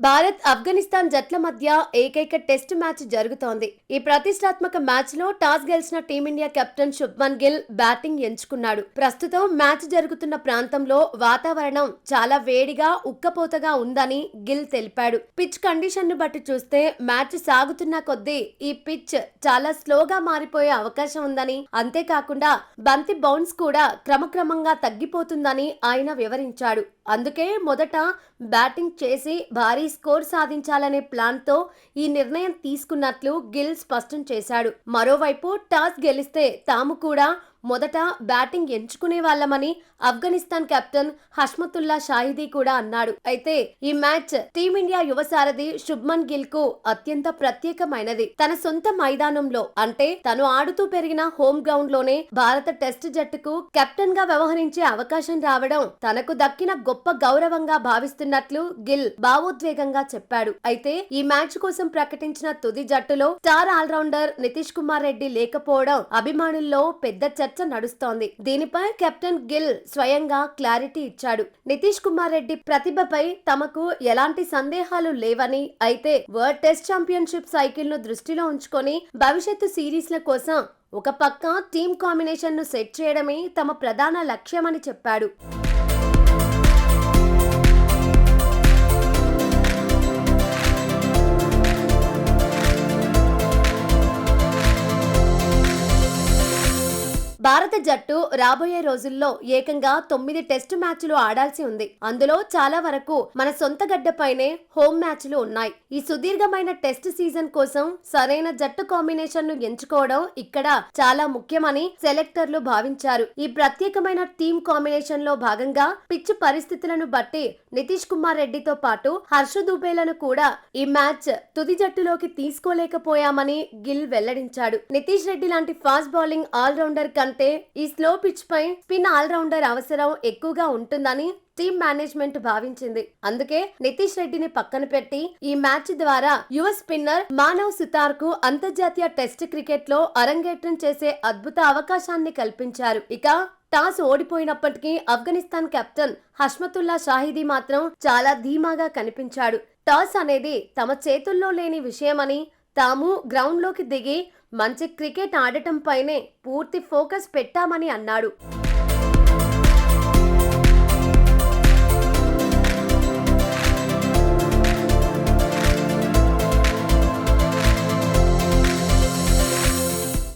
భారత్ ఆఫ్ఘనిస్తాన్ జట్ల మధ్య ఏకైక టెస్ట్ మ్యాచ్ జరుగుతోంది. ఈ ప్రతిష్టాత్మక మ్యాచ్ లో టాస్ గెలిచిన team India captain Shubman Gill batting ఎంచుకున్నాడు. ప్రస్తుతం మ్యాచ్ జరుగుతున్న ప్రాంతంలో వాతావరణం చాలా వేడిగా ఉక్కపోతగా ఉందని గిల్ తెలిపాడు. పిచ్ కండిషన్ ను బట్టి చూస్తే మ్యాచ్ సాగుతున్న కొద్దీ ఈ పిచ్ చాలా స్లోగా మారిపోయే అవకాశం ఉందని, అంతేకాకుండా బంతి బౌన్స్ కూడా క్రమక్రమంగా తగ్గిపోతుందని ఆయన వివరించాడు. అందుకే మొదట బ్యాటింగ్ చేసి భారీ స్కోర్ సాధించాలనే ప్లాన్ తో ఈ నిర్ణయం తీసుకున్నట్లు గిల్ స్పష్టం చేశాడు. మరోవైపు టాస్ గెలిస్తే తాము కూడా మొదట బ్యాటింగ్ ఎంచుకునే వాళ్ళమని ఆఫ్ఘనిస్తాన్ కెప్టెన్ హష్మతుల్లా షాహిదీ కూడా అన్నాడు. అయితే ఈ మ్యాచ్ టీమిండియా యువ సారథి శుభ్మన్ గిల్ కు అత్యంత ప్రత్యేకమైనది. తన సొంత మైదానంలో అంటే తను ఆడుతూ పెరిగిన హోమ్ గ్రౌండ్ లోనే భారత టెస్ట్ జట్టుకు కెప్టెన్ గా వ్యవహరించే అవకాశం రావడం తనకు దక్కిన గొప్ప గౌరవంగా భావిస్తున్నట్లు గిల్ భావోద్వేగంగా చెప్పాడు. అయితే ఈ మ్యాచ్ కోసం ప్రకటించిన తుది జట్టులో స్టార్ ఆల్రౌండర్ నితీష్ కుమార్ రెడ్డి లేకపోవడం అభిమానుల్లో పెద్ద చర్చ నడుస్తోంది. దీనిపై కెప్టెన్ గిల్ స్వయంగా క్లారిటీ ఇచ్చాడు. నితీష్ కుమార్ రెడ్డి ప్రతిభపై తమకు ఎలాంటి సందేహాలు లేవని, అయితే వరల్డ్ టెస్ట్ ఛాంపియన్షిప్ సైకిల్ ను దృష్టిలో ఉంచుకొని భవిష్యత్తు సిరీస్ల కోసం ఒక పక్క టీమ్ కాంబినేషన్ ను సెట్ చేయడమే తమ ప్రధాన లక్ష్యమని చెప్పాడు. భారత జట్టు రాబోయే రోజుల్లో ఏకంగా 9 టెస్టు మ్యాచ్లు ఆడాల్సి ఉంది. అందులో చాలా వరకు మన సొంత గడ్డపైనే హోమ్ మ్యాచ్లు ఉన్నాయి. ఈ సుదీర్ఘమైన టెస్ట్ సీజన్ కోసం సరైన జట్టు కాంబినేషన్ ను ఎంచుకోవడం ఇక్కడ చాలా ముఖ్యమని సెలెక్టర్లు భావించారు. ఈ ప్రత్యేకమైన టీమ్ కాంబినేషన్ లో భాగంగా పిచ్ పరిస్థితులను బట్టి నితీష్ కుమార్ రెడ్డితో పాటు హర్ష దుబేలను కూడా ఈ మ్యాచ్ తుది జట్టులోకి తీసుకోలేకపోయామని గిల్ వెల్లడించాడు. నితీష్ రెడ్డి లాంటి ఫాస్ట్ బౌలింగ్ ఆల్రౌండర్ ఈ స్లో పిచ్ పై స్పిన్ ఆల్రౌండర్ అవసరం ఎక్కువగా ఉంటుందని టీమ్ మేనేజ్మెంట్ భావించింది. అందుకే నితీష్ రెడ్డిని పక్కన పెట్టి ఈ మ్యాచ్ ద్వారా యువ స్పిన్నర్ మానవ్ సుతార్ కు అంతర్జాతీయ టెస్ట్ క్రికెట్ లో అరంగేట్రం చేసే అద్భుత అవకాశాన్ని కల్పించారు. ఇక టాస్ ఓడిపోయినప్పటికీ ఆఫ్ఘనిస్తాన్ కెప్టెన్ హష్మతుల్లా షాహిదీ మాత్రం చాలా ధీమాగా కనిపించాడు. టాస్ అనేది తమ చేతుల్లో లేని విషయమని, తాము గ్రౌండ్ లోకి దిగి మంచి క్రికెట్ ఆడటం పైనే పూర్తి ఫోకస్ పెట్టామని అన్నాడు.